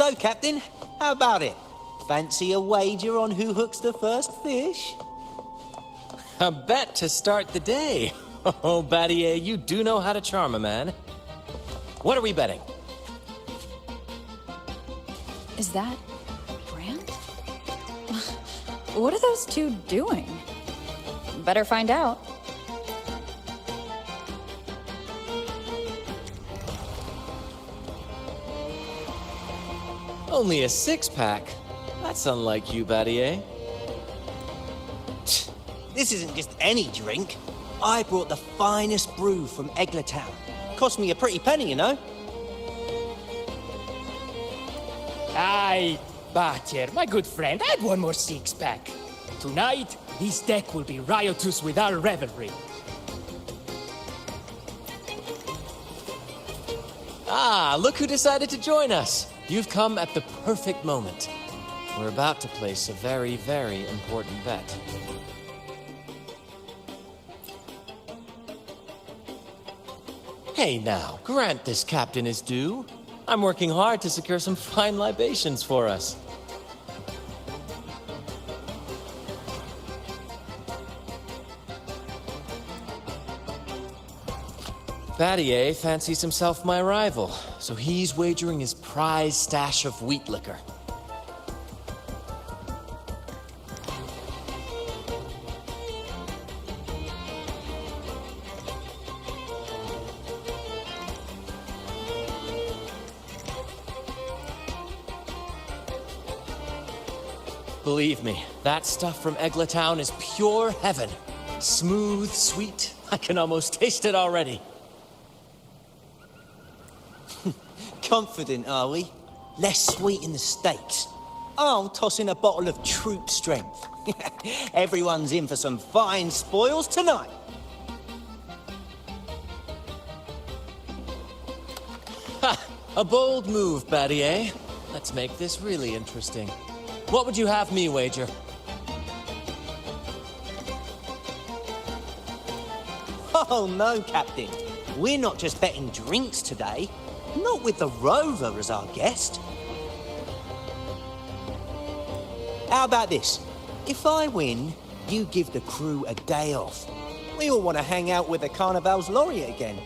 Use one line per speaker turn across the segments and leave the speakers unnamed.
So, Captain, how about it? Fancy a wager on who hooks the first fish?
A bet to start the day. Oh, Battier, you do know how to charm a man. What are we betting?
Is that Brant? What are those two doing? Better find out.
Only a six-pack. That's unlike you, Battier.
This isn't just any drink. I brought the finest brew from Town. Cost me a pretty penny, you know.
Aye, Battier, my good friend, add one more six-pack. Tonight, this deck will be riotous with our revelry.
Ah, look who decided to join us. You've come at the perfect moment. We're about to place a very, very important bet. Hey now, grant this captain his due. I'm working hard to secure some fine libations for us. Battier fancies himself my rival, so he's wagering his prize stash of wheat liquor. Believe me, that stuff from Town is pure heaven. Smooth, sweet. I can almost taste it already.
Confident, are we? Less sweet in the States. I'll toss in a bottle of troop strength. Everyone's in for some fine spoils tonight.
Ha! A bold move, Battier. Let's make this really interesting. What would you have me wager?
Oh, no, Captain. We're not just betting drinks today. Not with the Rover as our guest. How about this? If I win, you give the crew a day off. We all want to hang out with the Carnival's laureate again.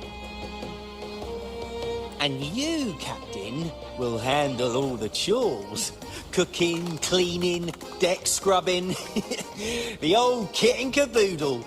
And you, Captain, will handle all the chores. Cooking, cleaning, deck scrubbing. The old kit and caboodle.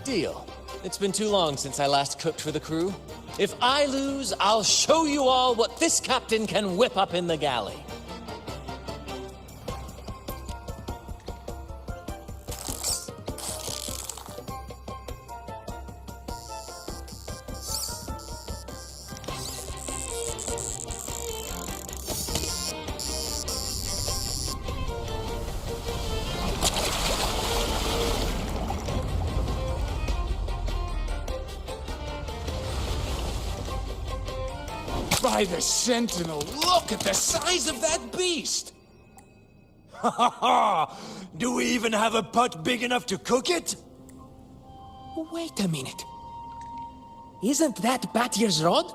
Deal. It's been too long since I last cooked for the crew. If I lose, I'll show you all what this captain can whip up in the galley.
By the Sentinel, look at the size of that beast! Ha ha ha! Do we even have a pot big enough to cook it?
Wait a minute. Isn't that Battier's rod?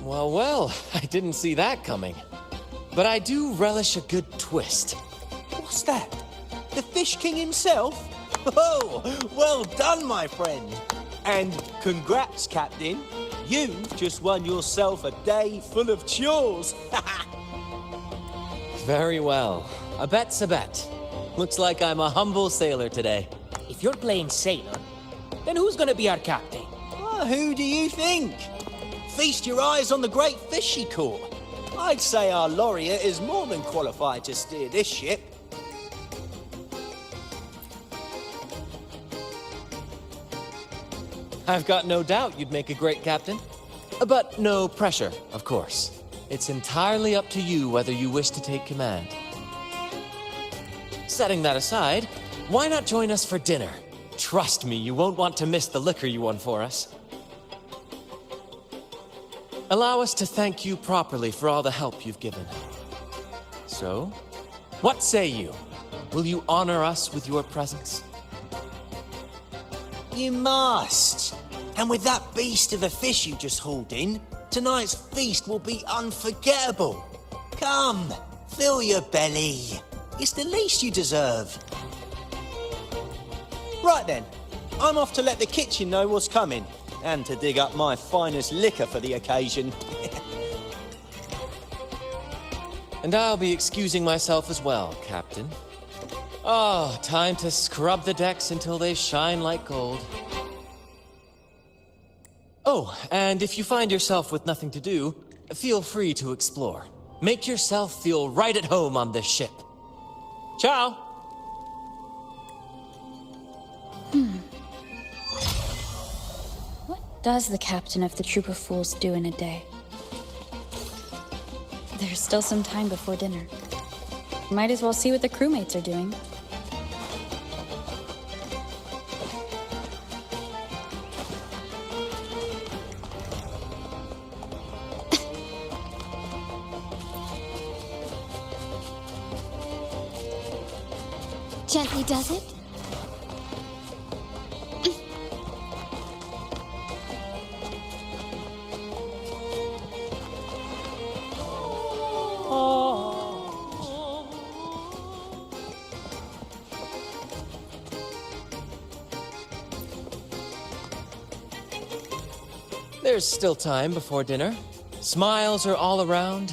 Well, well, I didn't see that coming. But I do relish a good twist.
What's that? The Fish King himself? Oh, well done, my friend. And congrats, Captain. You just won yourself a day full of chores.
Very well. A bet's a bet. Looks like I'm a humble sailor today.
If you're playing sailor, then who's gonna be our captain?
Well, who do you think? Feast your eyes on the great fish she caught. I'd say our laureate is more than qualified to steer this ship.
I've got no doubt you'd make a great captain. But no pressure, of course. It's entirely up to you whether you wish to take command. setting that aside, why not join us for dinner? Trust me, you won't want to miss the liquor you won for us. Allow us to thank you properly for all the help you've given. So, what say you? Will you honor us with your presence?
You must. And with that beast of a fish you just hauled in, tonight's feast will be unforgettable. Come, fill your belly. It's the least you deserve. Right then, I'm off to let the kitchen know what's coming, and to dig up my finest liquor for the occasion.
And I'll be excusing myself as well, Captain. Oh, time to scrub the decks until they shine like gold. Oh, and if you find yourself with nothing to do, feel free to explore. Make yourself feel right at home on this ship. Ciao!
What does the captain of the Troop of Fools do in a day? There's still some time before dinner. Might as well see what the crewmates are doing.
Gently does it?
There's still time before dinner. Smiles are all around.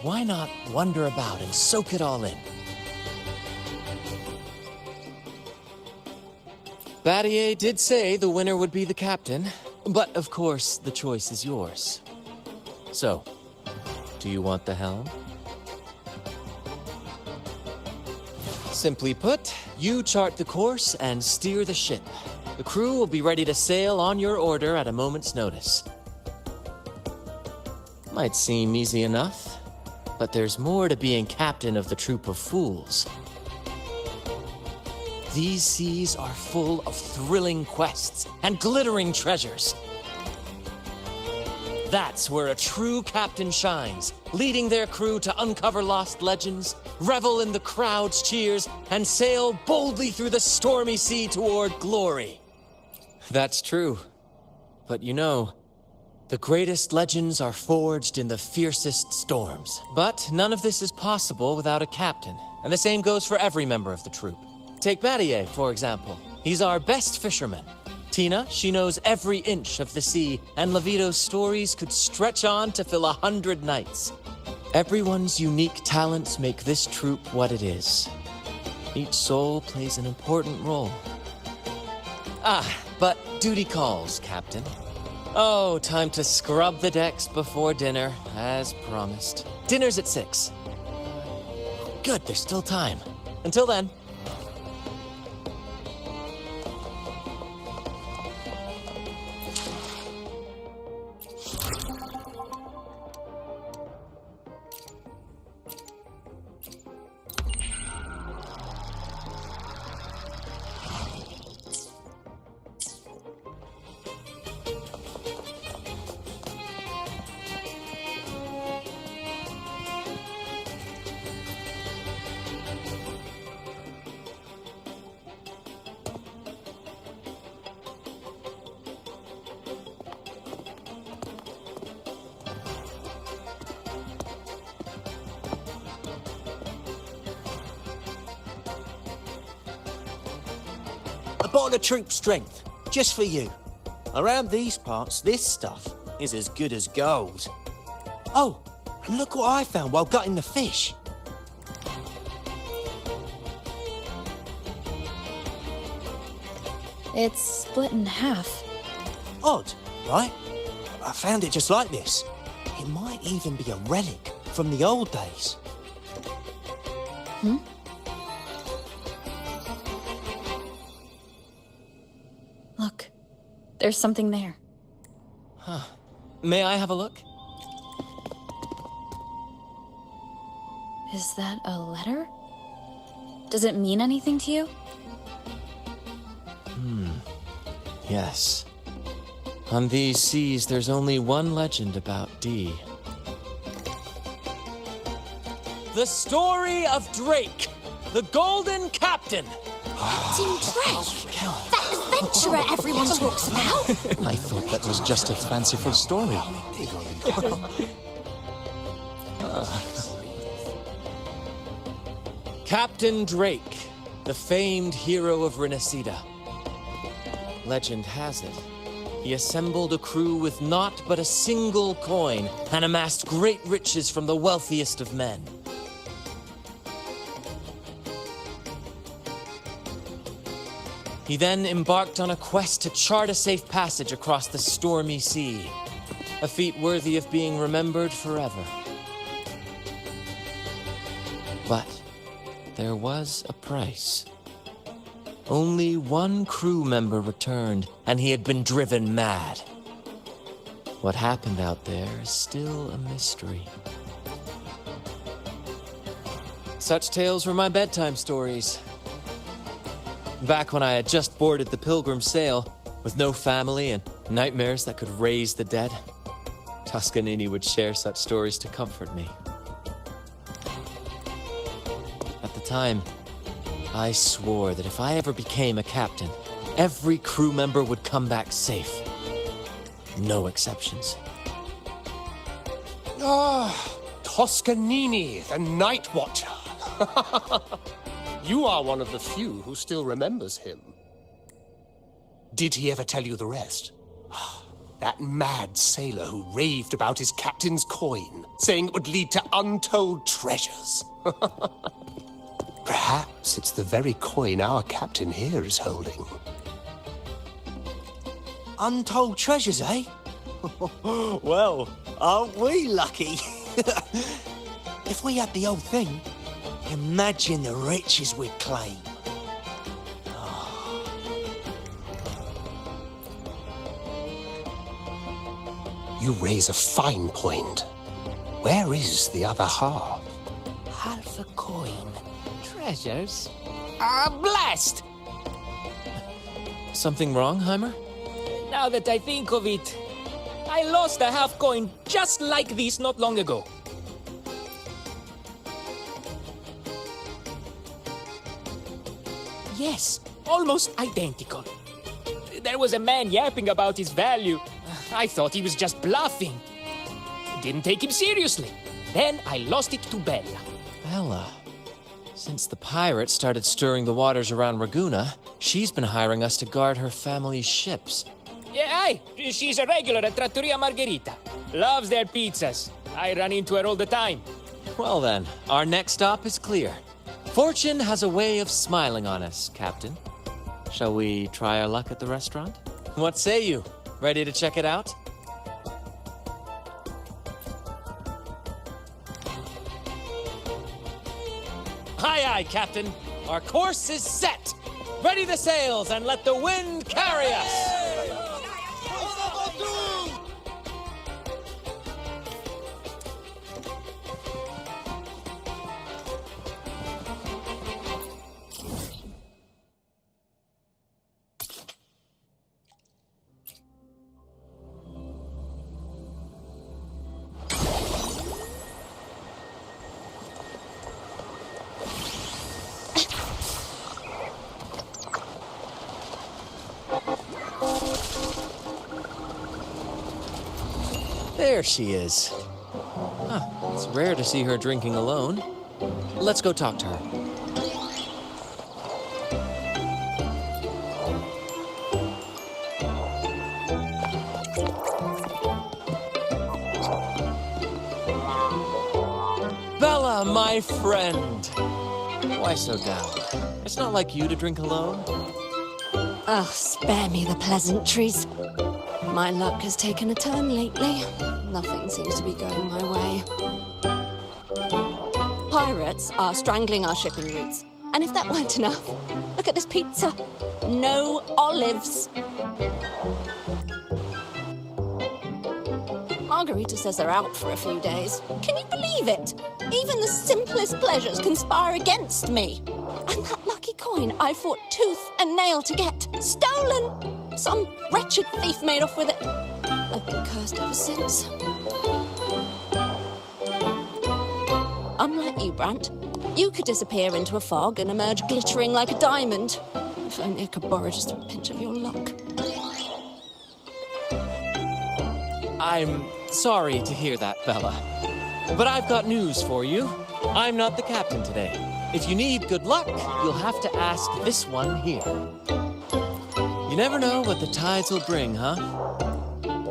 Why not wander about and soak it all in? Battier did say the winner would be the captain, but of course the choice is yours. So, do you want the helm? Simply put, you chart the course and steer the ship. The crew will be ready to sail on your order at a moment's notice. Might seem easy enough, but there's more to being captain of the Troop of Fools. These seas are full of thrilling quests and glittering treasures. That's where a true captain shines, leading their crew to uncover lost legends, revel in the crowd's cheers, and sail boldly through the stormy sea toward glory. That's true. But you know, the greatest legends are forged in the fiercest storms. But none of this is possible without a captain, and the same goes for every member of the troop. Take Battier, for example. He's our best fisherman. Tina, she knows every inch of the sea, and Levito's stories could stretch on to fill 100 nights. Everyone's unique talents make this troop what it is. Each soul plays an important role. But duty calls, Captain. Oh, time to scrub the decks before dinner, as promised. Dinner's at 6. Good, there's still time. Until then.
A bottle of troop strength, just for you. Around these parts, this stuff is as good as gold. Oh, and look what I found while gutting the fish.
It's split in half.
Odd, right? I found it just like this. It might even be a relic from the old days.
Look, there's something there.
May I have a look?
Is that a letter? Does it mean anything to you?
Yes. On these seas, there's only one legend about Dee. The story of Drake, the Golden Captain.
Captain Drake? That adventurer everyone talks about?
I thought that was just a fanciful story.
Captain Drake, the famed hero of Renacida. Legend has it, he assembled a crew with naught but a single coin and amassed great riches from the wealthiest of men. He then embarked on a quest to chart a safe passage across the stormy sea, a feat worthy of being remembered forever. But there was a price. Only one crew member returned, and he had been driven mad. What happened out there is still a mystery. Such tales were my bedtime stories. Back when I had just boarded the Pilgrim sail, with no family and nightmares that could raise the dead, Toscanini would share such stories to comfort me. At the time, I swore that if I ever became a captain, every crew member would come back safe. No exceptions.
Toscanini, the Night Watcher. You are one of the few who still remembers him. Did he ever tell you the rest? That mad sailor who raved about his captain's coin, saying it would lead to untold treasures. Perhaps it's the very coin our captain here is holding.
Untold treasures, eh? Well, aren't we lucky? If we had the whole thing, imagine the riches we'd claim.
You raise a fine point. Where is the other half?
Half a coin. Treasures? Blast!
Something wrong, Heimer?
Now that I think of it, I lost a half coin just like this not long ago. Yes, almost identical. There was a man yapping about his value. I thought he was just bluffing. Didn't take him seriously. Then I lost it to Bella.
Bella. Since the pirates started stirring the waters around Raguna, she's been hiring us to guard her family's ships.
Yeah, aye. She's a regular at Trattoria Margherita. Loves their pizzas. I run into her all the time.
Well then, our next stop is clear. Fortune has a way of smiling on us, Captain. Shall we try our luck at the restaurant? What say you? Ready to check it out? Aye, aye, Captain. Our course is set. Ready the sails and let the wind carry us. There she is. Huh, it's rare to see her drinking alone. Let's go talk to her. Bella, my friend. Why so down? It's not like you to drink alone.
Oh, spare me the pleasantries. My luck has taken a turn lately. Nothing seems to be going my way. Pirates are strangling our shipping routes. And if that weren't enough, look at this pizza. No olives. Margarita says they're out for a few days. Can you believe it? Even the simplest pleasures conspire against me. And that lucky coin I fought tooth and nail to get. Stolen! Some wretched thief made off with it. I've been cursed ever since. Unlike you, Brant, you could disappear into a fog and emerge glittering like a diamond. If only I could borrow just a pinch of your luck.
I'm sorry to hear that, Bella. But I've got news for you. I'm not the captain today. If you need good luck, you'll have to ask this one here. You never know what the tides will bring, huh?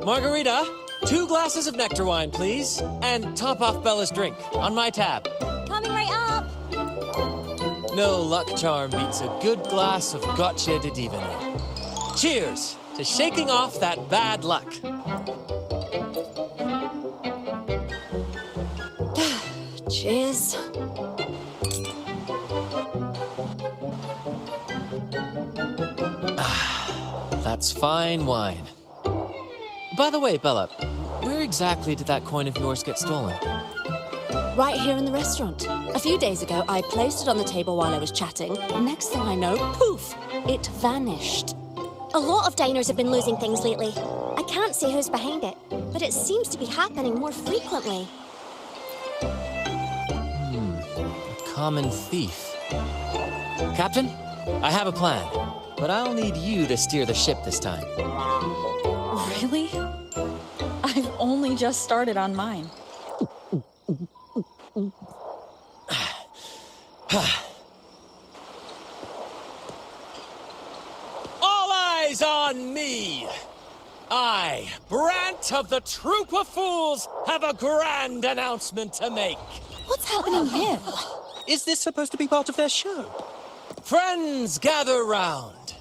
Margarita, 2 glasses of nectar wine, please. And top off Bella's drink on my tab.
Coming right up.
No luck charm beats a good glass of gotcha de divino. Cheers to shaking off that bad luck.
Cheers.
That's fine wine. By the way, Bella, where exactly did that coin of yours get stolen?
Right here in the restaurant. A few days ago, I placed it on the table while I was chatting. Next thing I know, poof, it vanished.
A lot of diners have been losing things lately. I can't say who's behind it, but it seems to be happening more frequently.
A common thief. Captain, I have a plan, but I'll need you to steer the ship this time.
Really? I've only just started on mine.
All eyes on me! I, Brant of the Troop of Fools, have a grand announcement to make.
What's happening here?
Is this supposed to be part of their show?
Friends, gather round.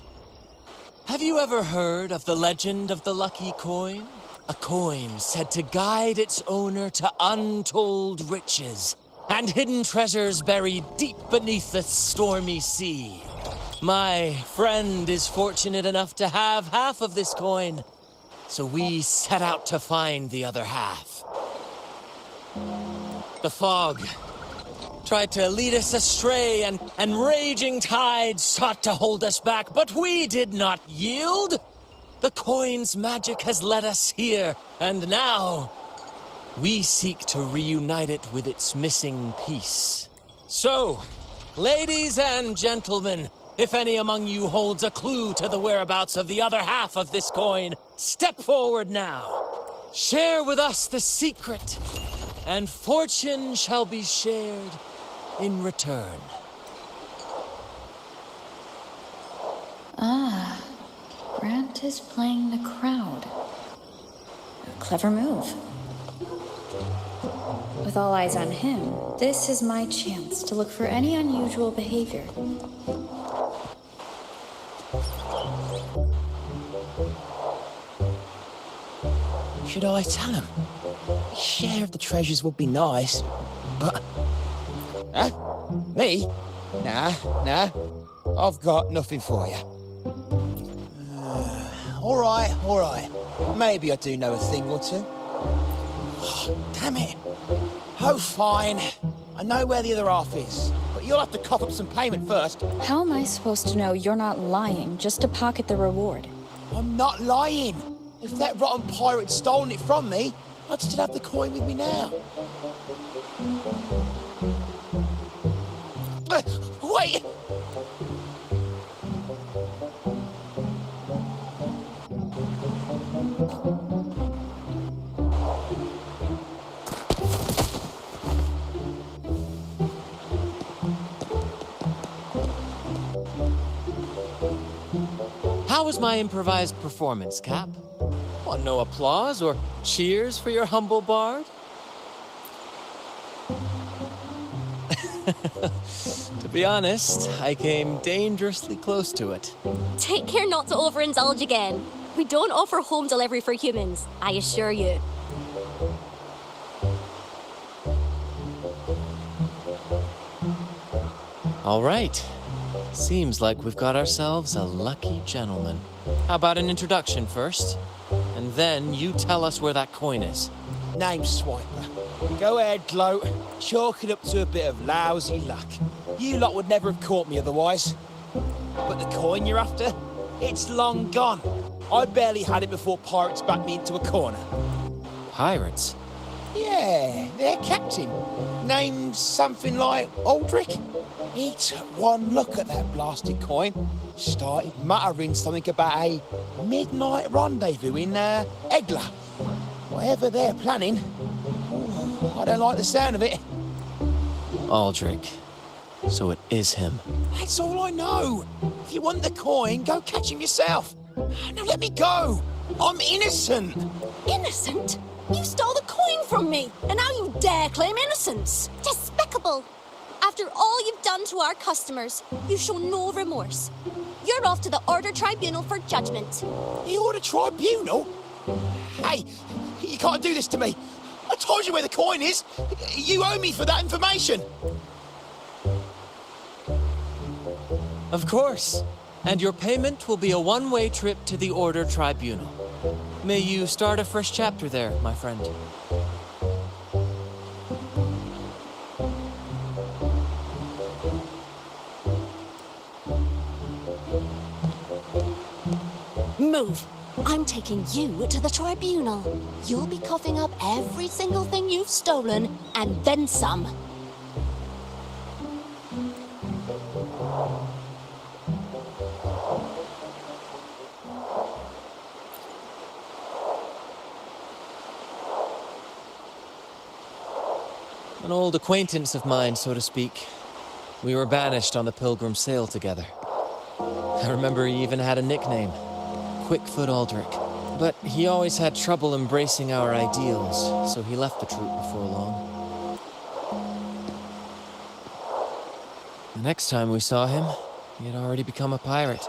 Have you ever heard of the legend of the lucky coin? A coin said to guide its owner to untold riches and hidden treasures buried deep beneath the stormy sea. My friend is fortunate enough to have half of this coin, so we set out to find the other half. The fog tried to lead us astray, and raging tides sought to hold us back, but we did not yield. The coin's magic has led us here, and now we seek to reunite it with its missing piece. So, ladies and gentlemen, if any among you holds a clue to the whereabouts of the other half of this coin, step forward now. Share with us the secret, and fortune shall be shared in return.
Ah, Brant is playing the crowd. A clever move. With all eyes on him, this is my chance to look for any unusual behavior.
Should I tell him? A share of the treasures would be nice, but... Huh? Me? Nah. I've got nothing for you. All right. Maybe I do know a thing or two. Oh, damn it. Oh, fine. I know where the other half is, but you'll have to cough up some payment first.
How am I supposed to know you're not lying just to pocket the reward?
I'm not lying. If that rotten pirate had stolen it from me, I'd still have the coin with me now. Wait!
How was my improvised performance, Cap? Want no applause or cheers for your humble bard? To be honest, I came dangerously close to it.
Take care not to overindulge again. We don't offer home delivery for humans, I assure you.
All right. Seems like we've got ourselves a lucky gentleman. How about an introduction first? And then you tell us where that coin is.
Name's Swiper. Go ahead, Gloat. Chalk it up to a bit of lousy luck. You lot would never have caught me otherwise. But the coin you're after? It's long gone. I barely had it before pirates backed me into a corner.
Pirates?
Yeah, their captain, named something like Aldrich. He took one look at that blasted coin, started muttering something about a midnight rendezvous in Egla. Whatever they're planning, I don't like the sound of it.
Aldrich. So it is him.
That's all I know. If you want the coin, go catch him yourself. Now let me go. I'm innocent.
Innocent? You stole the coin from me, and now you dare claim innocence.
Despicable! After all you've done to our customers, you show no remorse. You're off to the Order Tribunal for judgment.
The Order Tribunal? Hey, you can't do this to me. I told you where the coin is. You owe me for that information.
Of course. And your payment will be a one-way trip to the Order Tribunal. May you start a fresh chapter there, my friend.
Move. I'm taking you to the tribunal. You'll be coughing up every single thing you've stolen, and then some.
An old acquaintance of mine, so to speak. We were banished on the Pilgrim sail together. I remember he even had a nickname, Quickfoot Aldrich. But he always had trouble embracing our ideals, so he left the troop before long. The next time we saw him, he had already become a pirate.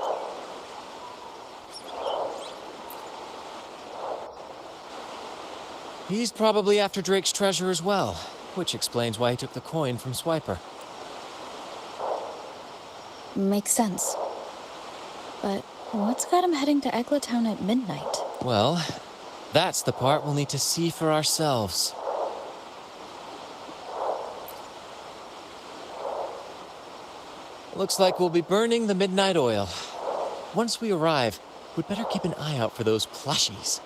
He's probably after Drake's treasure as well, which explains why he took the coin from Swiper.
Makes sense. But what's got him heading to Egla Town at midnight?
Well, that's the part we'll need to see for ourselves. Looks like we'll be burning the midnight oil. Once we arrive, we'd better keep an eye out for those plushies.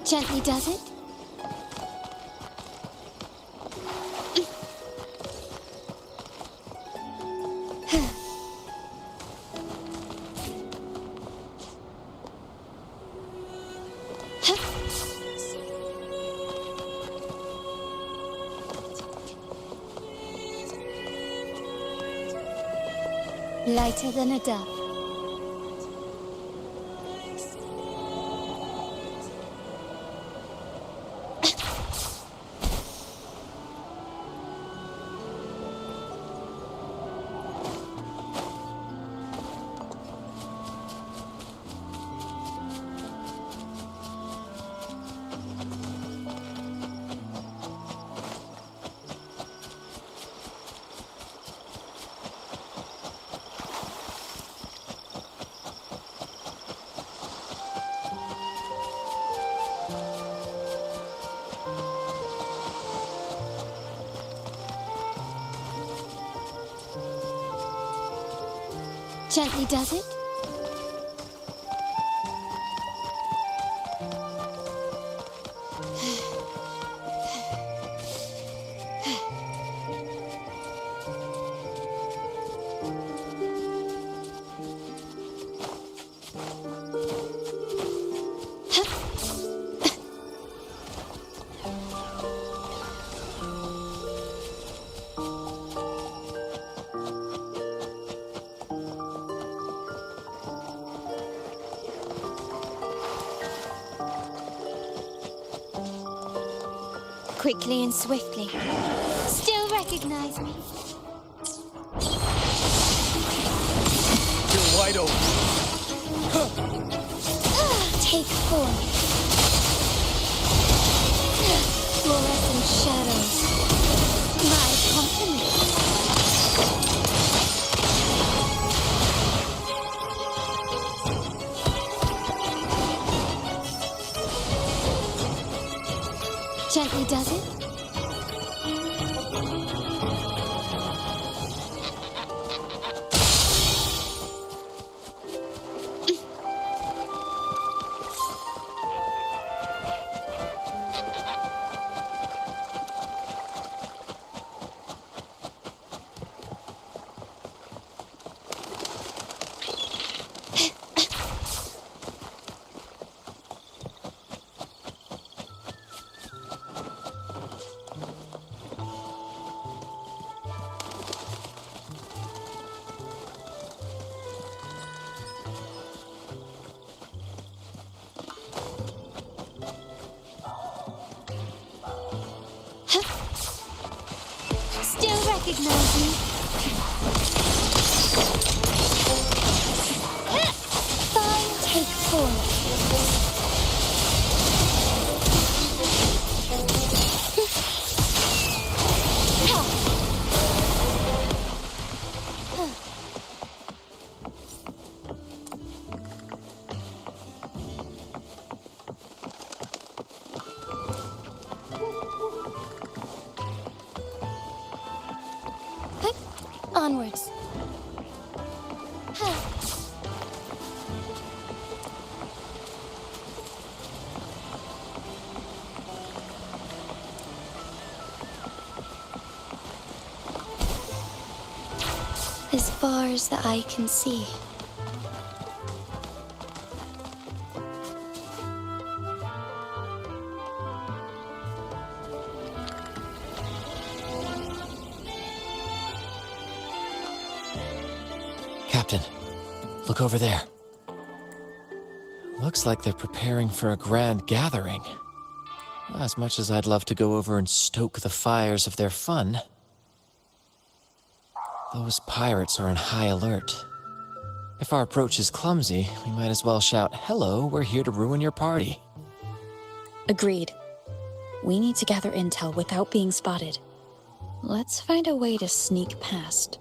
Gently does it. Lighter than a dove. Gently does it. quickly and swiftly. Still recognize me?
You're wide open.
Take form. Fluorescent shadows. My compliments. Gently does it? Still recognize me? Fine, take form. Onwards. As far as the eye can see.
Captain, look over there. Looks like they're preparing for a grand gathering. As much as I'd love to go over and stoke the fires of their fun, those pirates are on high alert. If our approach is clumsy, we might as well shout, "Hello, we're here to ruin your party."
Agreed. We need to gather intel without being spotted. Let's find a way to sneak past.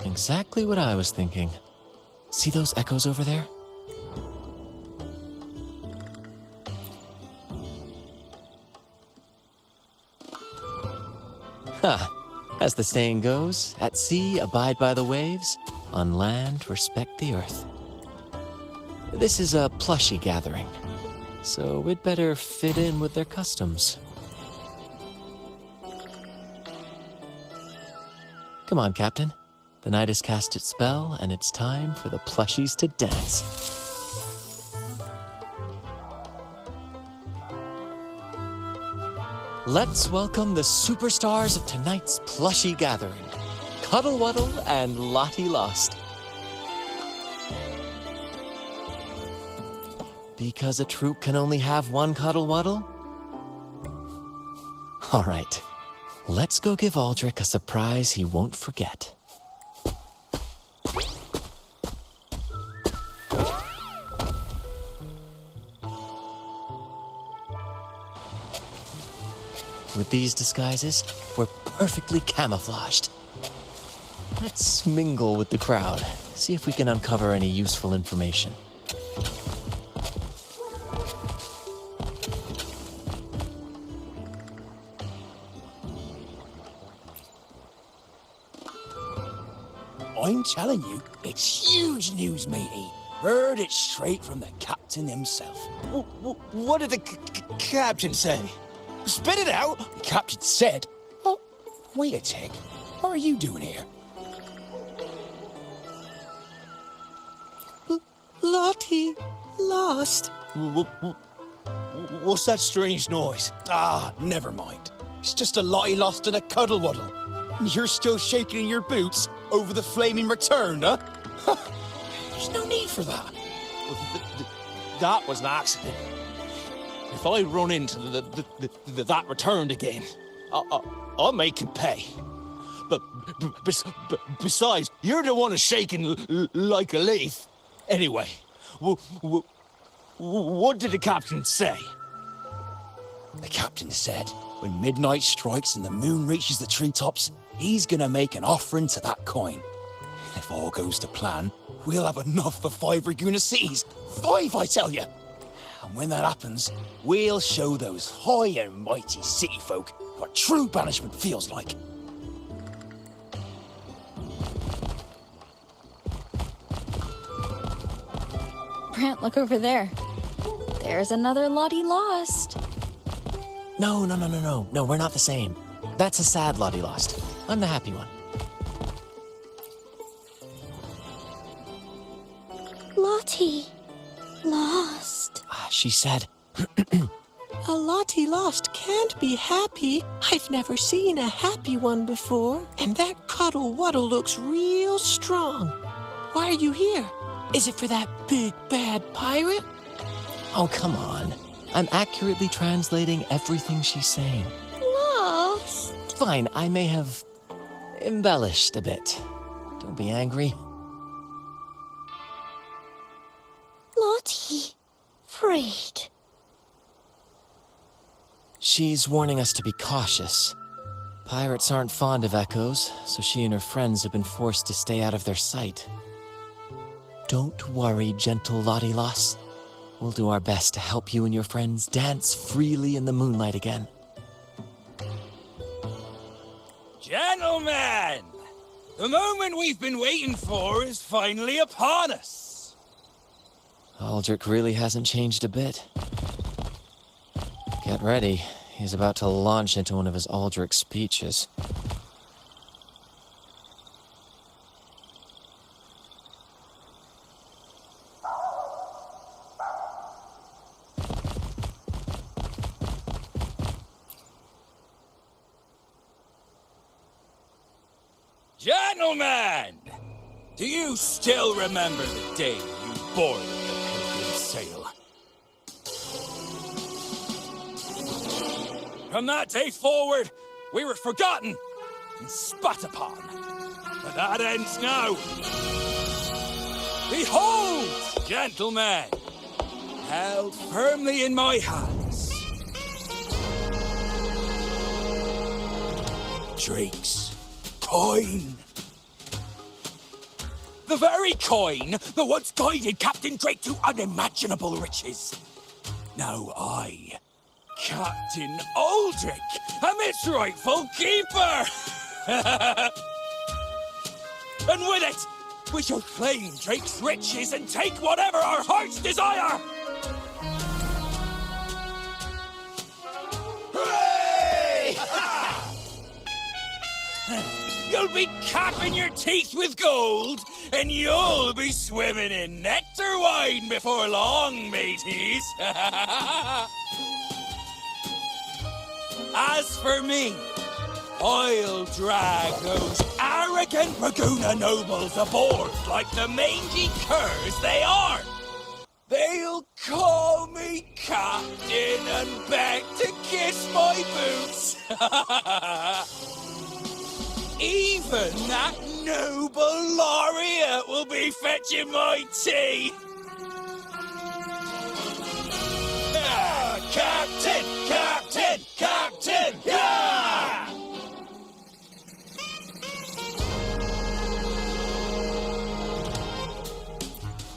Exactly what I was thinking. See those echoes over there? Ha! As the saying goes, at sea abide by the waves, on land respect the earth. This is a plushy gathering, so we'd better fit in with their customs. Come on, Captain. The night has cast its spell, and it's time for the plushies to dance. Let's welcome the superstars of tonight's plushie gathering, Cuddle Wuddle and Lottie Lost. Because a troop can only have one Cuddle Wuddle? All right, let's go give Aldrich a surprise he won't forget. With these disguises, we're perfectly camouflaged. Let's mingle with the crowd, see if we can uncover any useful information.
I'm telling you, it's huge news, matey. Heard it straight from the captain himself.
What did the captain say? Spit it out!
The captain said... Oh, wait a tick. What are you doing here?
Lottie Lost? What's that strange noise?
Ah, never mind. It's just a Lottie Lost and a Cuddle Wuddle. And you're still shaking in your boots over the flaming return, huh? There's no need for that.
That was an accident.
If I run into that returned again, I'll make him pay. But besides, you're the one who's shaking like a leaf. Anyway, what did the captain say?
The captain said, when midnight strikes and the moon reaches the treetops, he's gonna make an offering to that coin. If all goes to plan, we'll have enough for 5 Raguna cities. 5, I tell you! And when that happens, we'll show those high and mighty city folk what true banishment feels like.
Brant, look over there. There's another Lottie lost.
No, we're not the same. That's a sad Lottie lost. I'm the happy one.
Lottie. Lost.
She said,
A Lottie lost can't be happy. I've never seen a happy one before. And that cuddle-waddle looks real strong. Why are you here? Is it for that big, bad pirate?
oh, come on. I'm accurately translating everything she's saying.
Lost.
Fine, I may have embellished a bit. Don't be angry.
Lottie. Afraid.
She's warning us to be cautious. Pirates aren't fond of echoes, so she and her friends have been forced to stay out of their sight. Don't worry, gentle Lottie Loss. We'll do our best to help you and your friends dance freely in the moonlight again.
Gentlemen! The moment we've been waiting for is finally upon us.
Aldrich really hasn't changed a bit. Get ready. He's about to launch into one of his Aldrich speeches.
Gentlemen! Do you still remember the day you boarded the Pilgrim sail? From that day forward, we were forgotten and spat upon. But that ends now. Behold, gentlemen, held firmly in my hands, Drake's coin. The very coin that once guided Captain Drake to unimaginable riches. Now I, Captain Aldrich, am its rightful keeper! And with it, we shall claim Drake's riches and take whatever our hearts desire! Hooray! You'll be capping your teeth with gold, and you'll be swimming in nectar wine before long, mateys. As for me, I'll drag those arrogant Raguna nobles aboard like the mangy curs they are. They'll call me captain and beg to kiss my boots. Even that noble laureate will be fetching my tea. Captain! Captain! Captain! Yeah!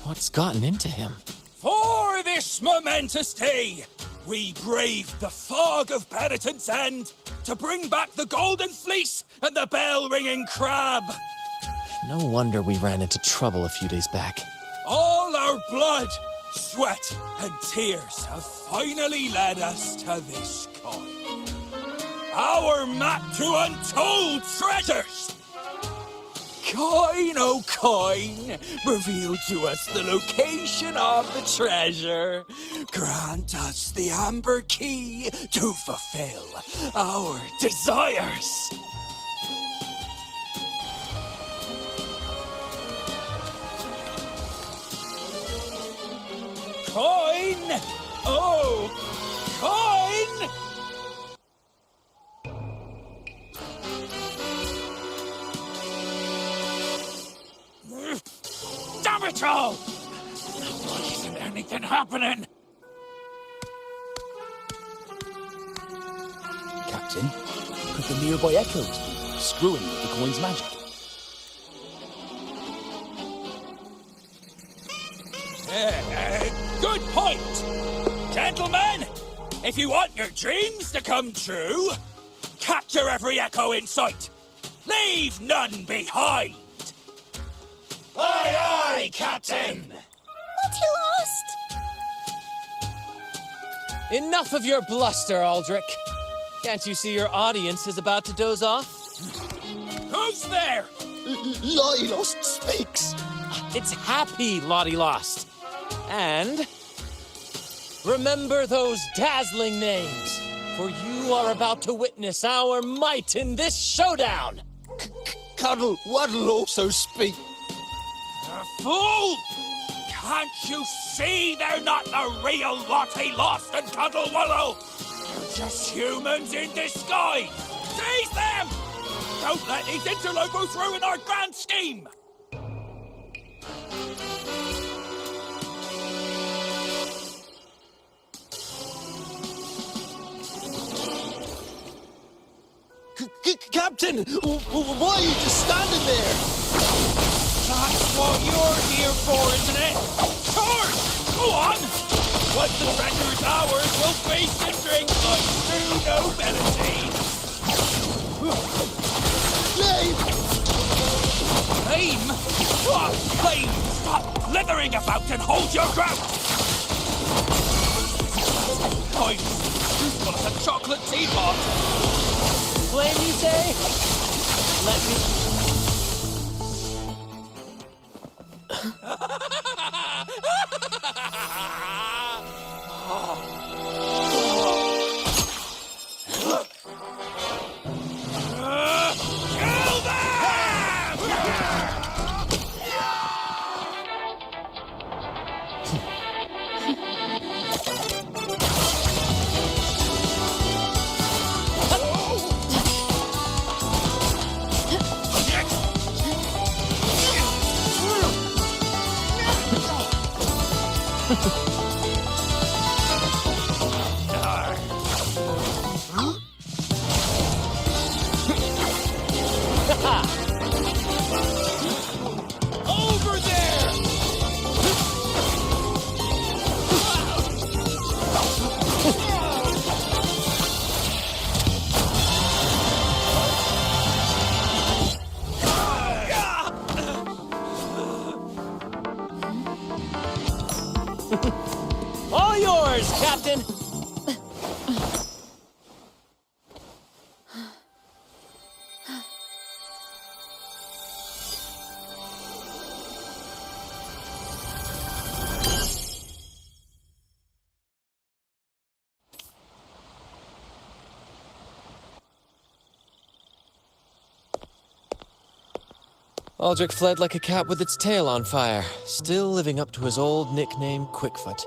What's gotten into him?
For this momentous day, we braved the fog of penitence and to bring back the golden fleece and the bell-ringing crab.
No wonder we ran into trouble a few days back.
All our blood, sweat, and tears have finally led us to this coin. Our map to untold treasures! Coin, oh coin, reveal to us the location of the treasure. Grant us the amber key to fulfill our desires. Coin, oh coin! Damn it all! Why isn't anything happening?
Captain, could the nearby echoes be screwing with the coin's magic?
Good point! Gentlemen, if you want your dreams to come true, capture every echo in sight. Leave none behind! Aye, aye, Captain!
But he lost!
Enough of your bluster, Aldrich. Can't you see your audience is about to doze off?
Who's there?
Lottie Lost speaks.
It's happy Lottie Lost. And remember those dazzling names, for you are about to witness our might in this showdown.
Cuddle Waddle also speak.
Fool! Can't you see they're not the real Lottie Lost and Cuddle Wallow? They're just humans in disguise! Seize them! Don't let these interlopers ruin our grand scheme!
Captain, why are you just standing there?
That's what you're here for, isn't it? Sure! Go on! Once the treasure's ours, we'll feast and drink like true nobility!
Flame!
Flame? What flame? Stop blithering about and hold your ground! I'm useful as a chocolate teapot!
Flame, you say? Let me...
Kill them! Over there!
All yours, Captain! Aldrich fled like a cat with its tail on fire, still living up to his old nickname, Quickfoot.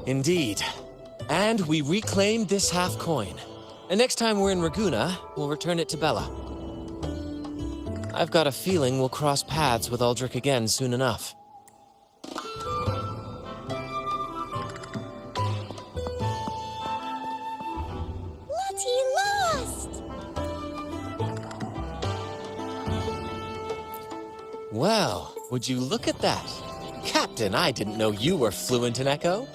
Indeed. And we reclaimed this half coin. And next time we're in Raguna, we'll return it to Bella. I've got a feeling we'll cross paths with Aldrich again soon enough. Well, would you look at that? Captain, I didn't know you were fluent in Echo.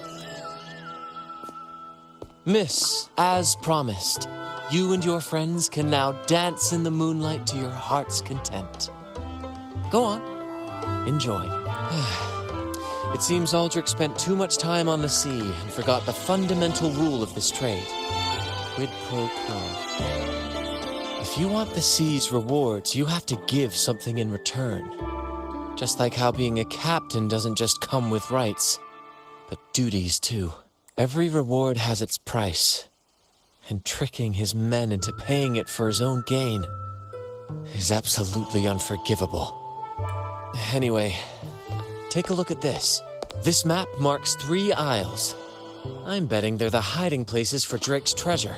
Miss, as promised, you and your friends can now dance in the moonlight to your heart's content. Go on, enjoy. It seems Aldrich spent too much time on the sea and forgot the fundamental rule of this trade. Quid pro quo. If you want the sea's rewards, you have to give something in return. Just like how being a captain doesn't just come with rights, but duties too. Every reward has its price, and tricking his men into paying it for his own gain, is absolutely unforgivable. Anyway, take a look at this. This map marks 3 isles. I'm betting they're the hiding places for Drake's treasure.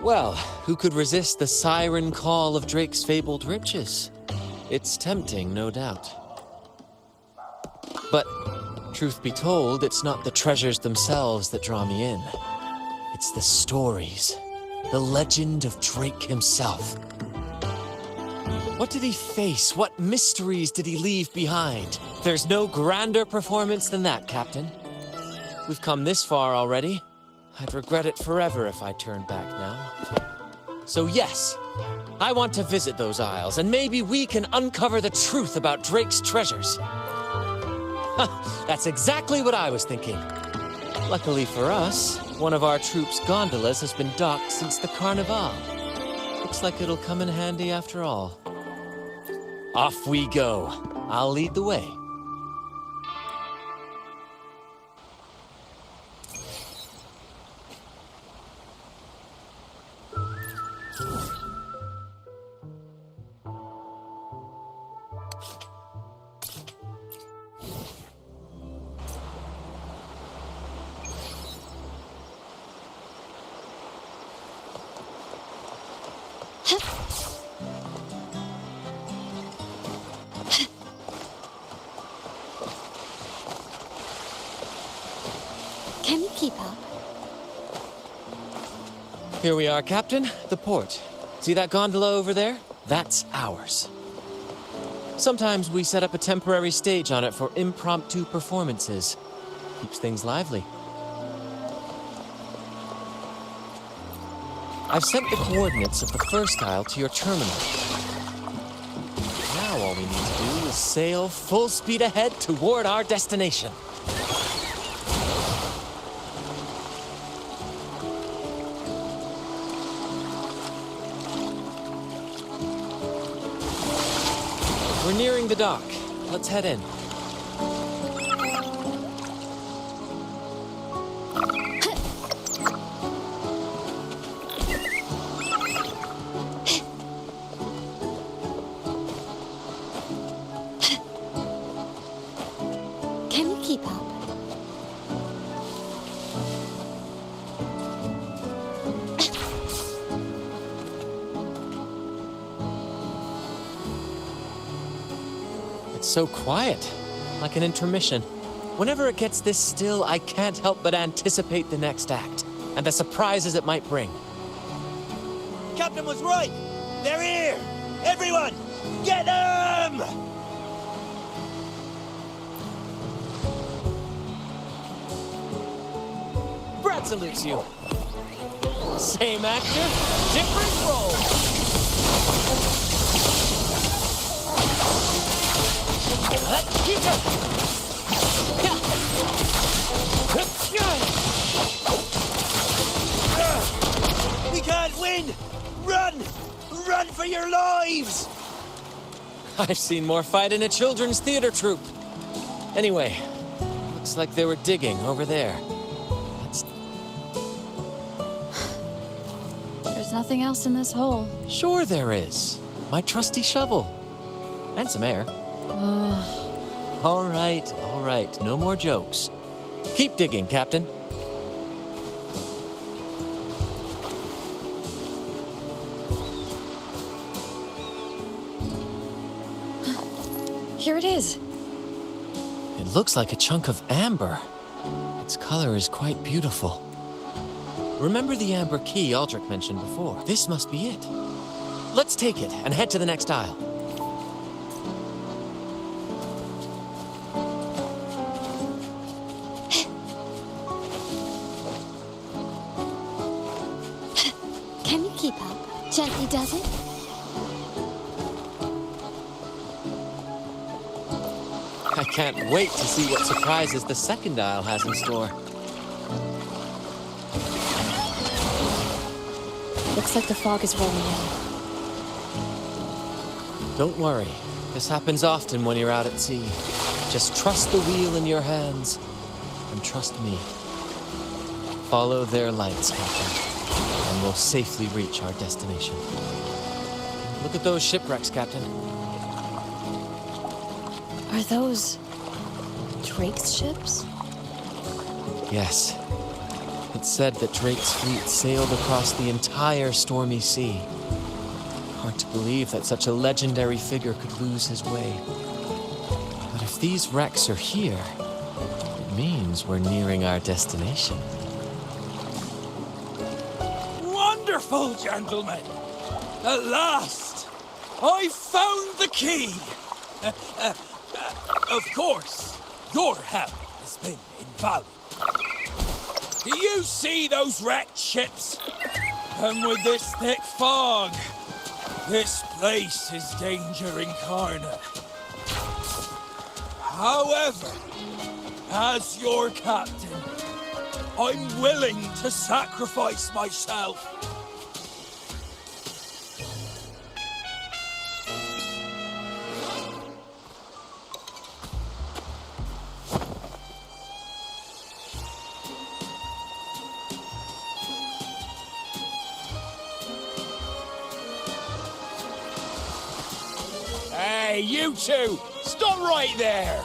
Well, who could resist the siren call of Drake's fabled riches? It's tempting, no doubt. But, truth be told, it's not the treasures themselves that draw me in. It's the stories, the legend of Drake himself. What did he face? What mysteries did he leave behind? There's no grander performance than that, Captain. We've come this far already. I'd regret it forever if I turned back now. So yes, I want to visit those isles, and maybe we can uncover the truth about Drake's treasures. That's exactly what I was thinking. Luckily for us, one of our troops' gondolas has been docked since the Carnival. Looks like it'll come in handy after all. Off we go. I'll lead the way.
Can you keep up?
Here we are, Captain. The port. See that gondola over there? That's ours. Sometimes we set up a temporary stage on it for impromptu performances. Keeps things lively. I've sent the coordinates of the first isle to your terminal. Now all we need to do is sail full speed ahead toward our destination. We're nearing the dock. Let's head in.
Can you keep up?
It's so quiet, like an intermission. Whenever it gets this still, I can't help but anticipate the next act, and the surprises it might bring.
Captain was right! They're here! Everyone, get them!
Brant salutes you. Same actor, different role.
We can't win! Run! Run for your lives!
I've seen more fight in a children's theater troupe. Anyway, looks like they were digging over there.
There's nothing else in this hole.
Sure there is. My trusty shovel. And some air. All right. No more jokes. Keep digging, Captain.
Here it is.
It looks like a chunk of amber. Its color is quite beautiful. Remember the amber key Aldrich mentioned before? This must be it. Let's take it and head to the next aisle.
Can you keep up? Gently does it?
I can't wait to see what surprises the second aisle has in store.
Looks like the fog is rolling in.
Don't worry. This happens often when you're out at sea. Just trust the wheel in your hands and trust me. Follow their lights, Captain. and we'll safely reach our destination. Look at those shipwrecks, Captain.
Are those Drake's ships?
Yes. It's said that Drake's fleet sailed across the entire stormy sea. Hard to believe that such a legendary figure could lose his way. But if these wrecks are here, it means we're nearing our destination.
Wonderful, gentlemen! At last, I found the key! Of course, your help has been invaluable. Do you see those wrecked ships? And with this thick fog, this place is danger incarnate. However, as your captain, I'm willing to sacrifice myself.
Hey, you two! Stop right there!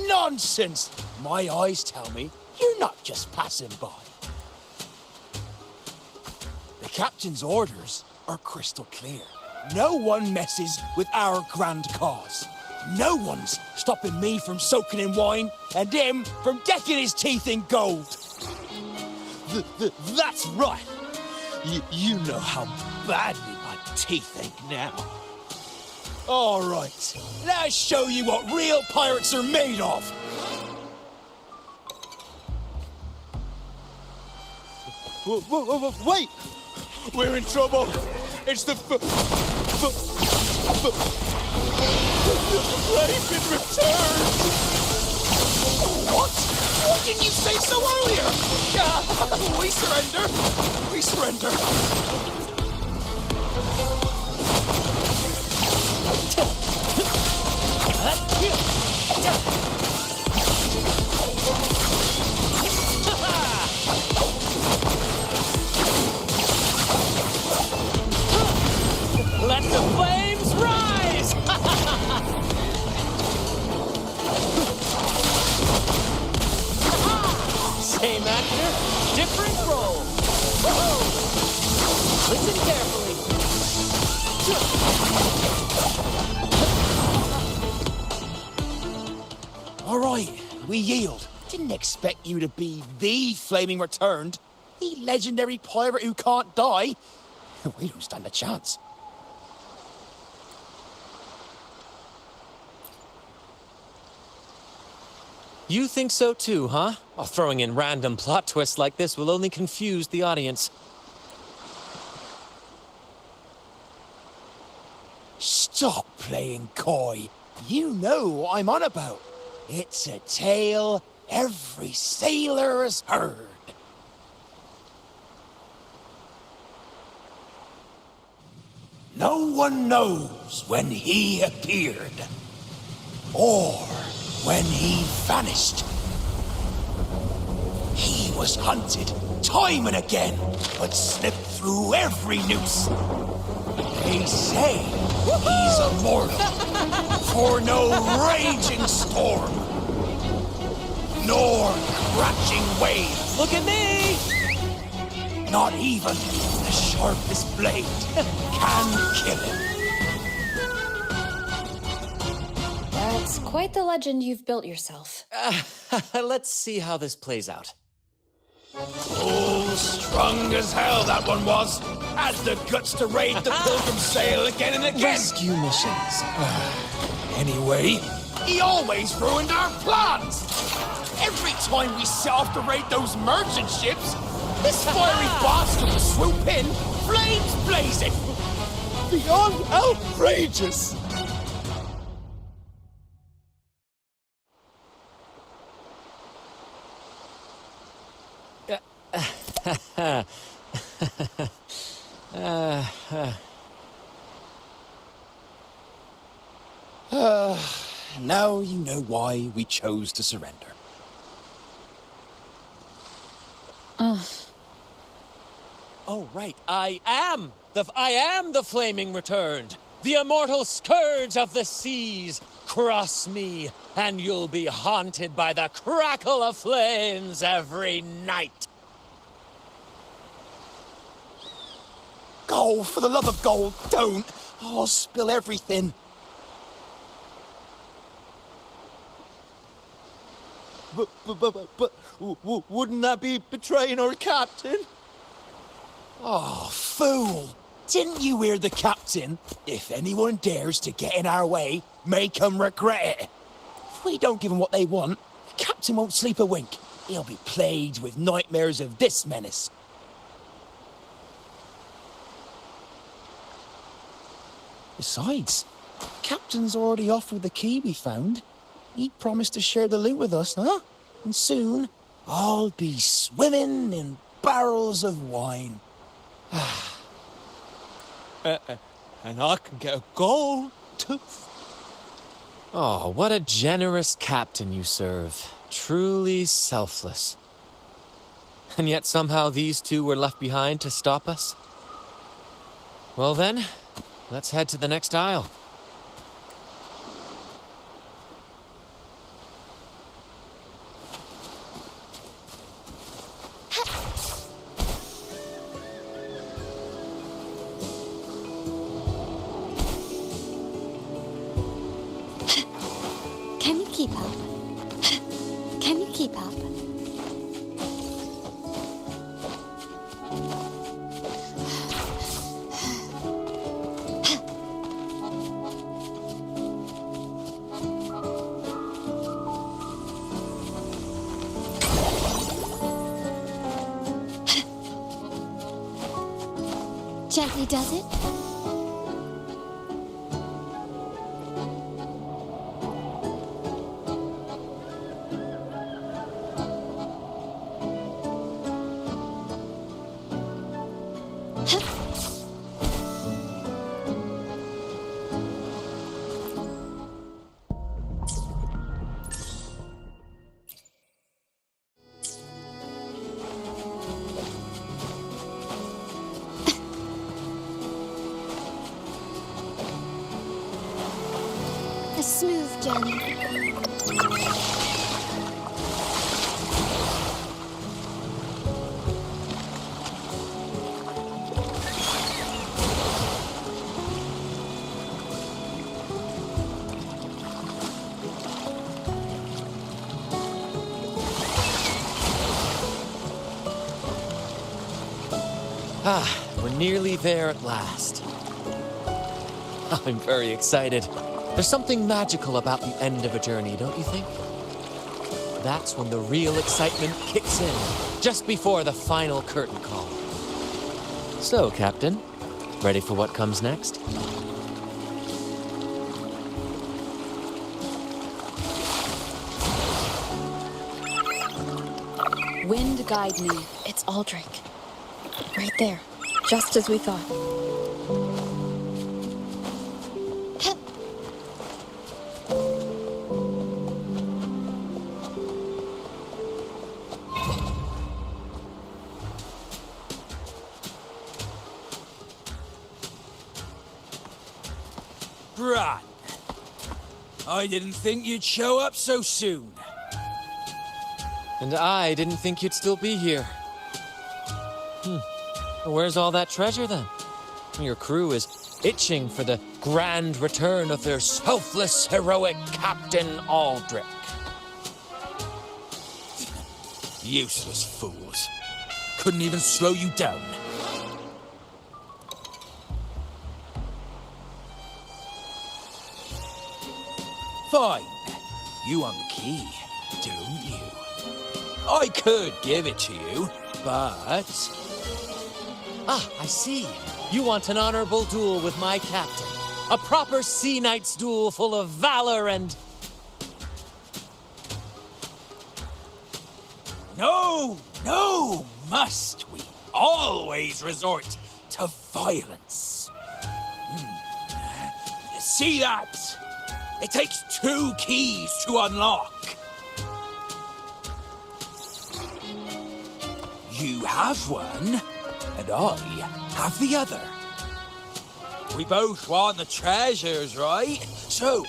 Nonsense! My eyes tell me you're not just passing by. The captain's orders are crystal clear. No one messes with our grand cause. No one's stopping me from soaking in wine and him from decking his teeth in gold. That's right. You know how badly my teeth ache now. All right, let's show you what real pirates are made of.
Wait!
We're in trouble. It's the Flamin' returned. What? Why didn't you say so earlier? We surrender. We surrender.
Let the flames rise! Same actor, different role. Woohoo! Listen carefully.
All right, we yield. Didn't expect you to be the Flaming Returned, the legendary pirate who can't die. We don't stand a chance.
You think so too, huh? Well, throwing in random plot twists like this will only confuse the audience.
Stop playing coy. You know what I'm on about. It's a tale every sailor has heard. No one knows when he appeared, or when he vanished. He was hunted time and again, but slipped through every noose. They say he's immortal, for no raging storm, nor crashing wave.
Look at me!
Not even the sharpest blade can kill him.
That's quite the legend you've built yourself.
Let's see how this plays out.
Oh, strong as hell that one was. Has the guts to raid the Pilgrim Sail again and again.
Rescue missions.
Anyway, he always ruined our plans. Every time we set off to raid those merchant ships, this fiery bastard would swoop in, flames blazing. Beyond outrageous. Now you know why we chose to surrender.
Oh, right. I am the flaming returned. The immortal scourge of the seas. Cross me, and you'll be haunted by the crackle of flames every night.
Gold, for the love of gold, don't! I'll spill everything.
But wouldn't that be betraying our captain?
Oh, fool! Didn't you hear the captain? If anyone dares to get in our way, make 'em regret it. If we don't give 'em what they want, the captain won't sleep a wink. He'll be plagued with nightmares of this menace. Besides, captain's already offered the key we found. He promised to share the loot with us, huh? And soon, I'll be swimming in barrels of wine.
And I can get a gold tooth.
Oh, what a generous captain you serve. Truly selfless. And yet somehow these two were left behind to stop us? Well then, let's head to the next aisle.
Can you keep up? Can you keep up? Gently does it? A smooth journey.
Ah, we're nearly there at last. I'm very excited. There's something magical about the end of a journey, don't you think? That's when the real excitement kicks in, just before the final curtain call. So, Captain, ready for what comes next?
Wind guide me. It's Aldrich. Right there, just as we thought.
Brant, I didn't think you'd show up so soon.
And I didn't think you'd still be here. Where's all that treasure, then? Your crew is itching for the grand return of their selfless, heroic Captain Aldrich.
Useless fools. Couldn't even slow you down. Fine. You want the key, don't you? I could give it to you, but...
Ah, I see. You want an honorable duel with my captain. A proper sea knight's duel full of valor and...
No, no, must we always resort to violence? You see that? It takes 2 keys to unlock. You have one, and I have the other. We both want the treasures, right? So,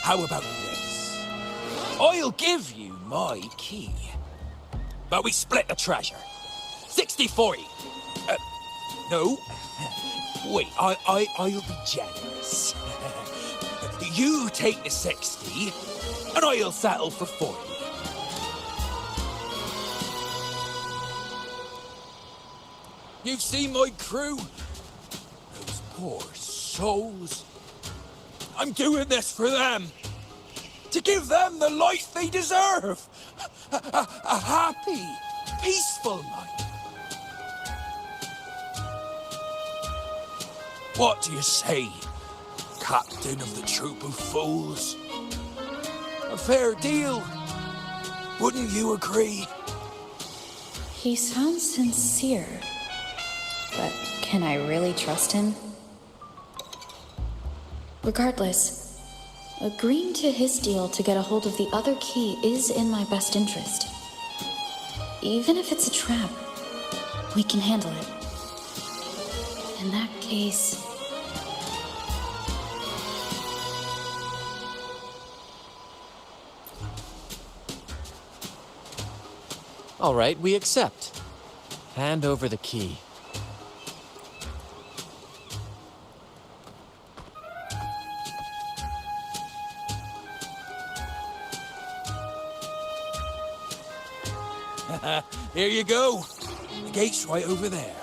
how about this? I'll give you my key. But we split the treasure. 60-40. No. Wait, I'll be generous. You take the 60, and I'll settle for 40. You've seen my crew? Those poor souls. I'm doing this for them. To give them the life they deserve. A happy, peaceful life. What do you say, Captain of the Troop of Fools? A fair deal. Wouldn't you agree?
He sounds sincere. But can I really trust him? Regardless, agreeing to his deal to get a hold of the other key is in my best interest. Even if it's a trap, we can handle it. In that case...
All right, we accept. Hand over the key.
Here you go. The gate's right over there.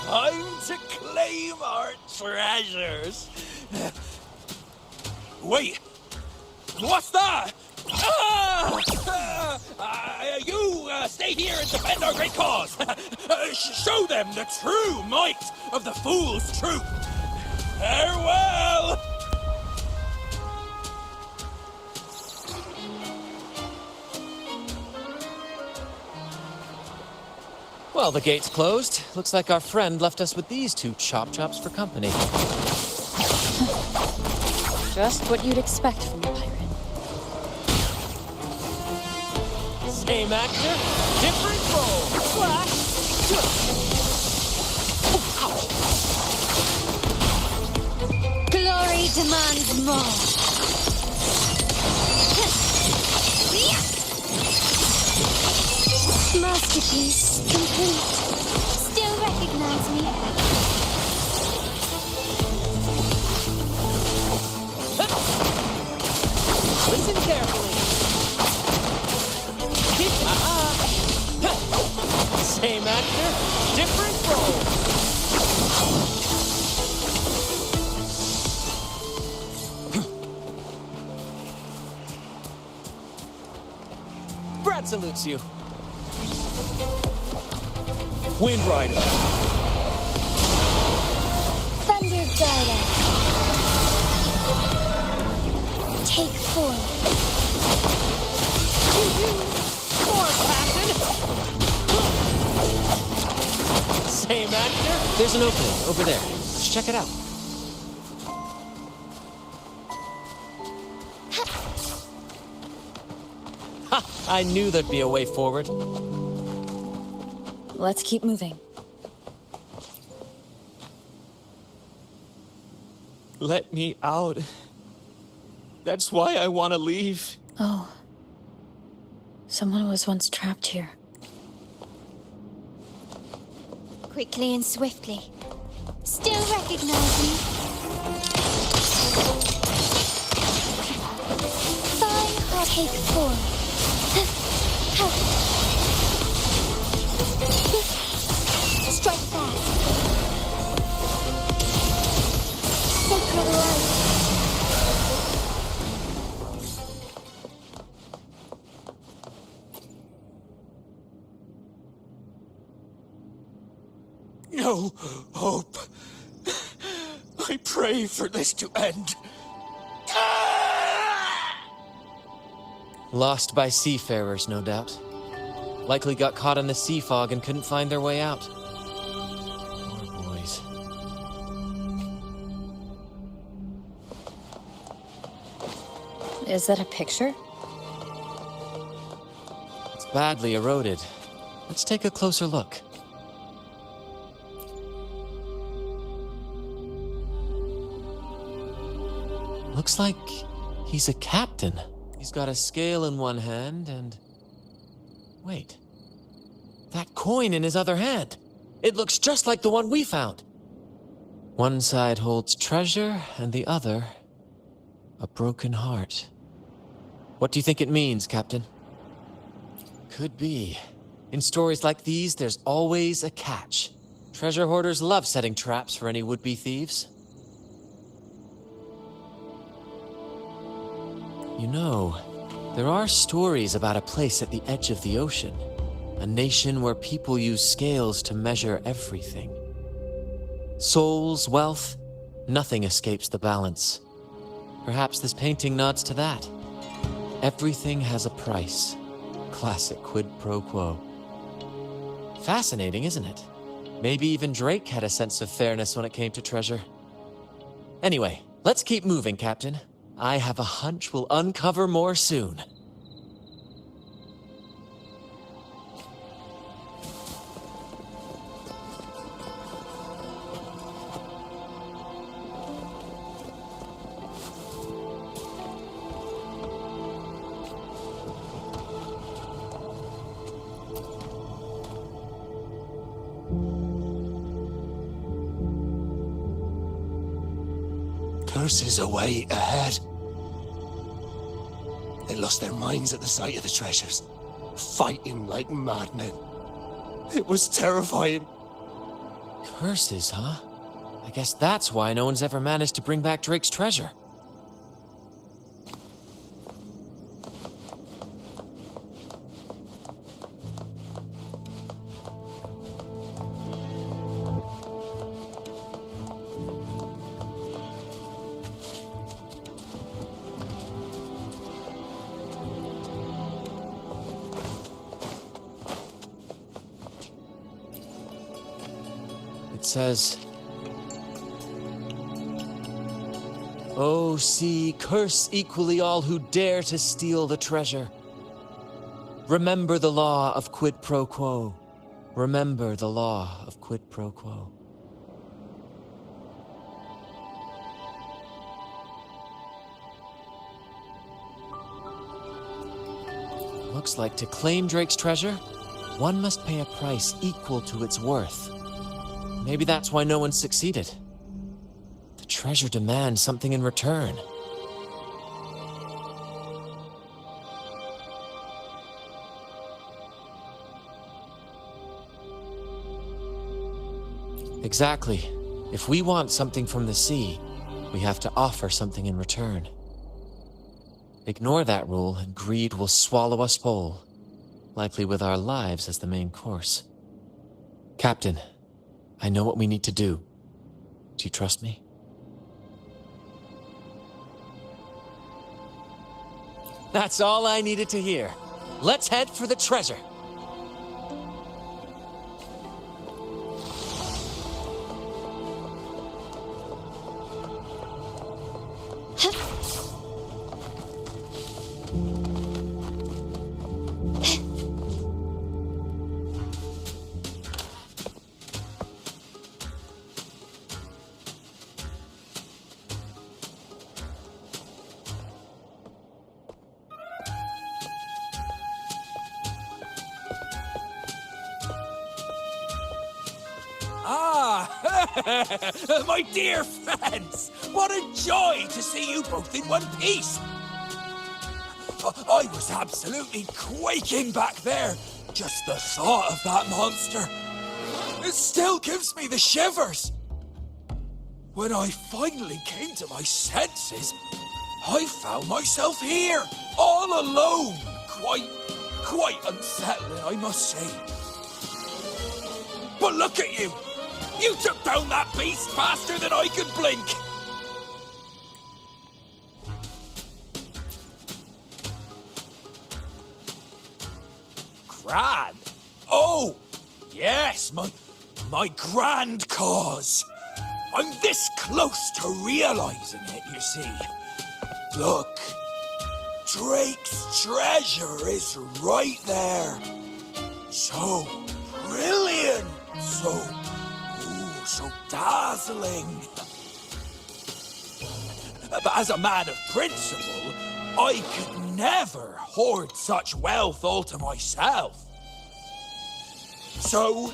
Time to claim our treasures. Wait, what's that? You stay here and defend our great cause. Show them the true might of the Fool's Troop. Farewell!
Well, the gate's closed. Looks like our friend left us with these two chop-chops for company.
just what you'd expect from a pirate.
Same actor, different role. Flash.
Glory demands more. Masterpiece complete. Still recognize me?
Listen carefully. Same actor, different role. Brant salutes you.
Wind Rider.
Thunder Rider. Take 4.
More, Captain! Same actor? There's an opening over there. Let's check it out. Ha! I knew there'd be a way forward.
Let's keep moving.
Let me out. That's why I want to leave.
Oh. Someone was once trapped here.
Quickly and swiftly. Still recognize me? Fine, I'll take 4. Strike fast. Sacred light.
no hope. I pray for this to end.
Lost by seafarers, no doubt. Likely got caught in the sea fog and couldn't find their way out. Poor boys.
Is that a picture?
It's badly eroded. Let's take a closer look. Looks like he's a captain. He's got a scale in one hand and... Wait. That coin in his other hand. It looks just like the one we found. One side holds treasure and the other... a broken heart. What do you think it means, Captain? Could be. In stories like these, there's always a catch. Treasure hoarders love setting traps for any would-be thieves. You know, there are stories about a place at the edge of the ocean. A nation where people use scales to measure everything. Souls, wealth, nothing escapes the balance. Perhaps this painting nods to that. Everything has a price. Classic quid pro quo. Fascinating, isn't it? Maybe even Drake had a sense of fairness when it came to treasure. Anyway, let's keep moving, Captain. I have a hunch we'll uncover more soon.
Curses away ahead. They lost their minds at the sight of the treasures, fighting like madmen. It was terrifying.
Curses, huh? I guess that's why no one's ever managed to bring back Drake's treasure. It says, "O sea, curse equally all who dare to steal the treasure. Remember the law of quid pro quo. Remember the law of quid pro quo." Looks like to claim Drake's treasure, one must pay a price equal to its worth. Maybe that's why no one succeeded. The treasure demands something in return. Exactly. If we want something from the sea, we have to offer something in return. Ignore that rule and greed will swallow us whole, likely with our lives as the main course. Captain, I know what we need to do. Do you trust me? That's all I needed to hear. Let's head for the treasure.
My dear friends, what a joy to see you both in one piece. I was absolutely quaking back there. Just the thought of that monster. It still gives me the shivers. When I finally came to my senses, I found myself here, all alone. Quite unsettling, I must say. But look at you. You took down that beast faster than I could blink! Grand? Oh! Yes, my grand cause! I'm this close to realizing it, you see. Look, Drake's treasure is right there. So brilliant, so dazzling. But as a man of principle, I could never hoard such wealth all to myself. So,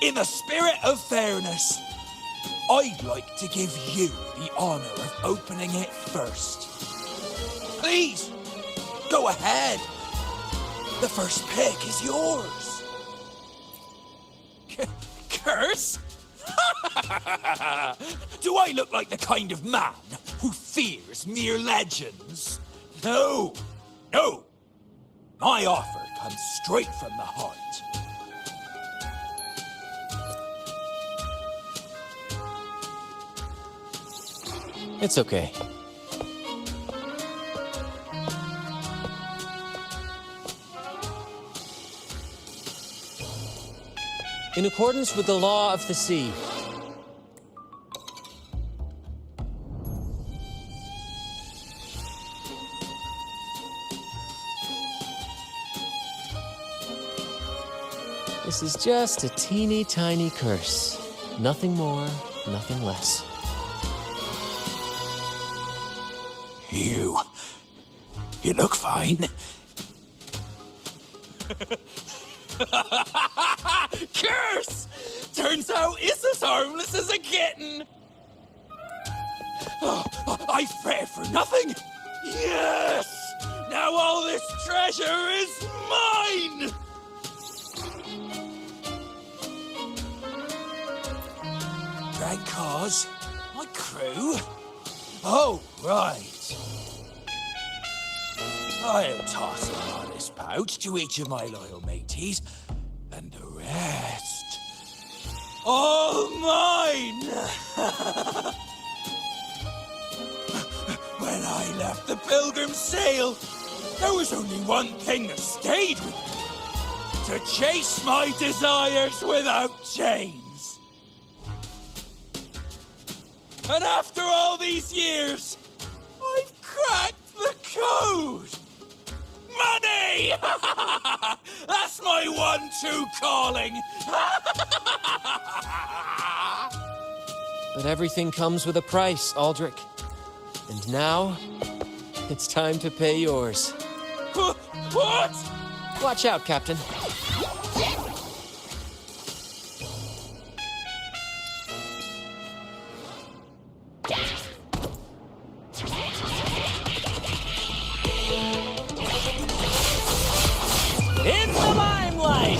in the spirit of fairness, I'd like to give you the honor of opening it first. Please, go ahead. The first pick is yours. Curse? Do I look like the kind of man who fears mere legends? No, no. My offer comes straight from the heart.
It's okay. In accordance with the law of the sea, this is just a teeny tiny curse. Nothing more, nothing less.
You look fine. Curse! Turns out it's as harmless as a kitten. Oh, I fretted for nothing. Yes! Now all this treasure is mine! Grand cause? My crew? Oh, right. I'll toss a modest pouch to each of my loyal mateys, and the rest, all mine! When I left the Pilgrim's Sail, there was only one thing that stayed with me: to chase my desires without chains. And after all these years, I've cracked the code! Money! That's my one-two calling!
but everything comes with a price, Aldrich. And now, it's time to pay yours.
What?
Watch out, Captain. In the limelight!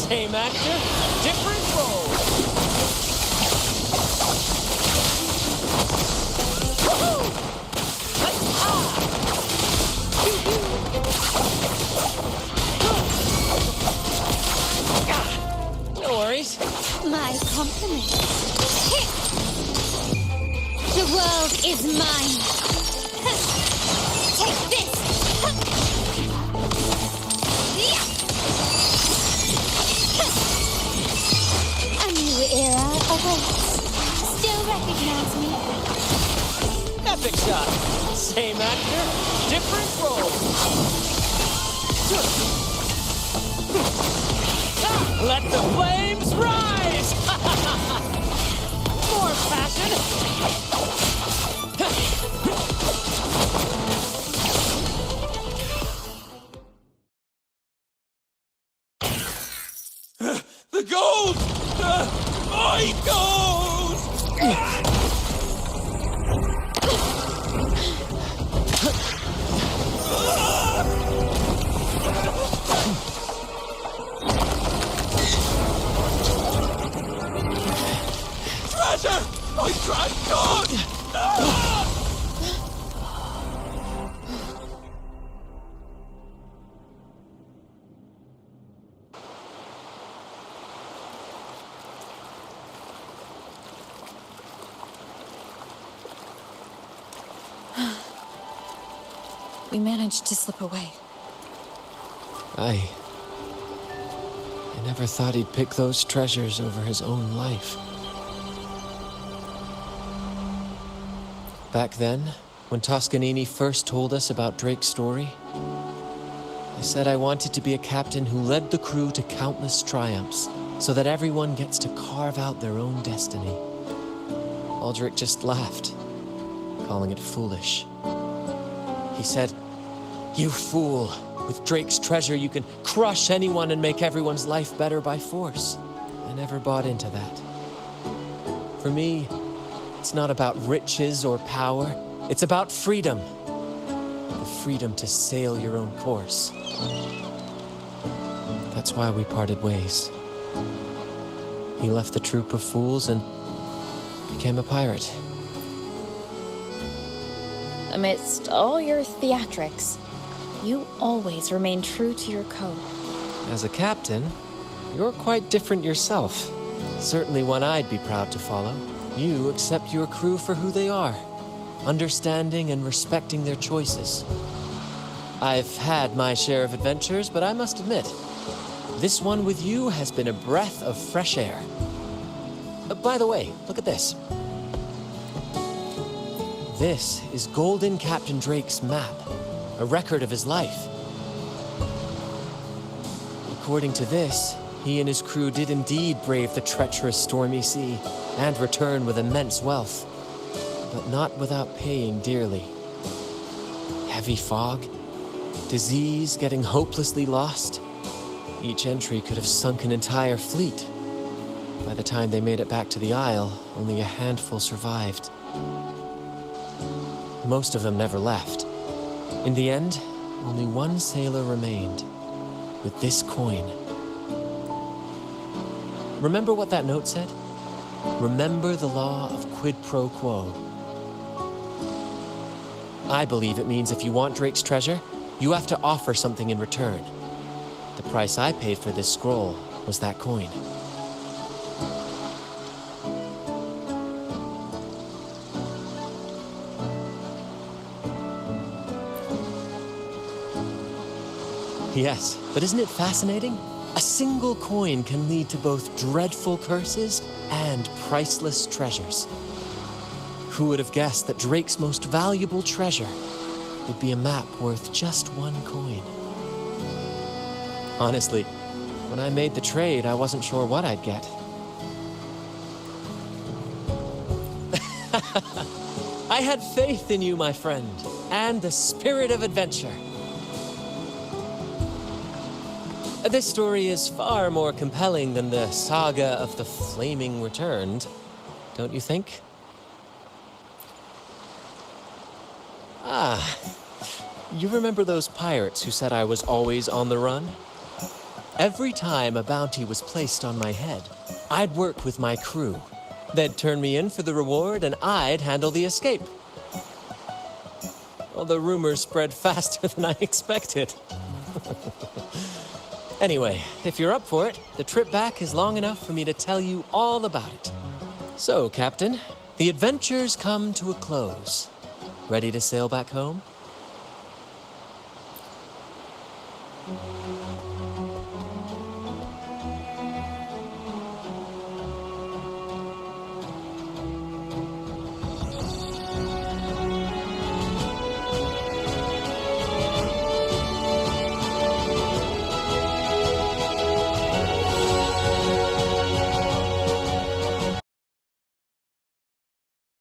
Same actor, different role. No worries.
My compliments. The world is mine. Take this. A new era awaits. Still recognize me?
Epic shot. Same actor, different role. Let the flames rise! More passion!
The gold! My gold! Treasure! My grand god!
we managed to slip away.
I never thought he'd pick those treasures over his own life. Back then, when Toscanini first told us about Drake's story, I said I wanted to be a captain who led the crew to countless triumphs, so that everyone gets to carve out their own destiny. Aldrich just laughed, calling it foolish. He said, "You fool! With Drake's treasure, you can crush anyone and make everyone's life better by force." I never bought into that. For me, it's not about riches or power. It's about freedom. The freedom to sail your own course. That's why we parted ways. He left the troop of fools and became a pirate.
Amidst all your theatrics, you always remain true to your code.
As a captain, you're quite different yourself. Certainly one I'd be proud to follow. You accept your crew for who they are, understanding and respecting their choices. I've had my share of adventures, but I must admit, this one with you has been a breath of fresh air. By the way, look at this. This is Golden Captain Drake's map, a record of his life. According to this, he and his crew did indeed brave the treacherous stormy sea and return with immense wealth, but not without paying dearly. Heavy fog, disease, getting hopelessly lost. Each entry could have sunk an entire fleet. By the time they made it back to the Isle, only a handful survived. Most of them never left. In the end, only one sailor remained, with this coin. Remember what that note said? Remember the law of quid pro quo. I believe it means if you want Drake's treasure, you have to offer something in return. The price I paid for this scroll was that coin. Yes, but isn't it fascinating? A single coin can lead to both dreadful curses and priceless treasures. Who would have guessed that Drake's most valuable treasure would be a map worth just one coin? Honestly, when I made the trade, I wasn't sure what I'd get. I had faith in you, my friend, and the spirit of adventure. This story is far more compelling than the saga of the Flaming Returned, don't you think? Ah, you remember those pirates who said I was always on the run? Every time a bounty was placed on my head, I'd work with my crew. They'd turn me in for the reward, and I'd handle the escape. Well, the rumors spread faster than I expected. Anyway, if you're up for it, the trip back is long enough for me to tell you all about it. So, Captain, the adventures come to a close. Ready to sail back home?